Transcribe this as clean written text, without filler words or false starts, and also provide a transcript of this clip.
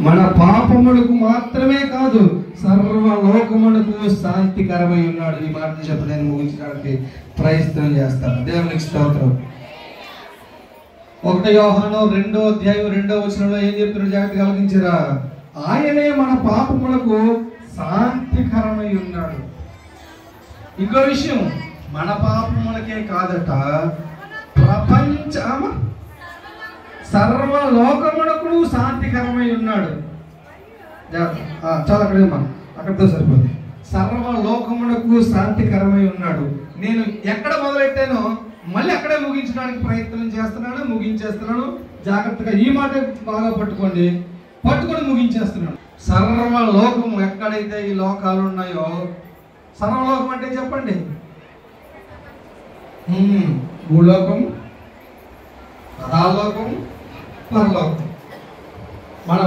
మన పాపములకు మాత్రమే కాదు సర్వలోకమునకు శాంతికరమై ఉన్నాడు. ఈ మాట చెప్పి నేను ముగించడానికి ప్రయత్నం చేస్తాను. దేవునికి స్తోత్రం. 1 యోహాను 2వ అధ్యాయం 2వ వచనంలో ఏం చెప్తున్నాడు? జాగ్రత్తగా ఆలకించరా. ఆయనే మన పాపములకు శాంతికరమై ఉన్నాడు. ఇంకో విషయం, మన పాపములకే కాదట, సర్వలోకమునకు శాంతికరమై ఉన్నాడు. చాలా అక్కడితో సరిపోతుంది. సర్వలోకమునకు శాంతికరమై ఉన్నాడు. నేను ఎక్కడ మొదలెట్టానో మళ్ళీ అక్కడే ముగించడానికి ప్రయత్నం చేస్తున్నాను, ముగించేస్తున్నాను. జాగ్రత్తగా ఈ మాట బాగా పట్టుకొని ముగించేస్తున్నాను. సర్వలోకము, ఎక్కడైతే ఈ లోకాలు ఉన్నాయో, సర్వలోకం అంటే చెప్పండి, భూలోకం, అధాలోకం, పరలోకం. మన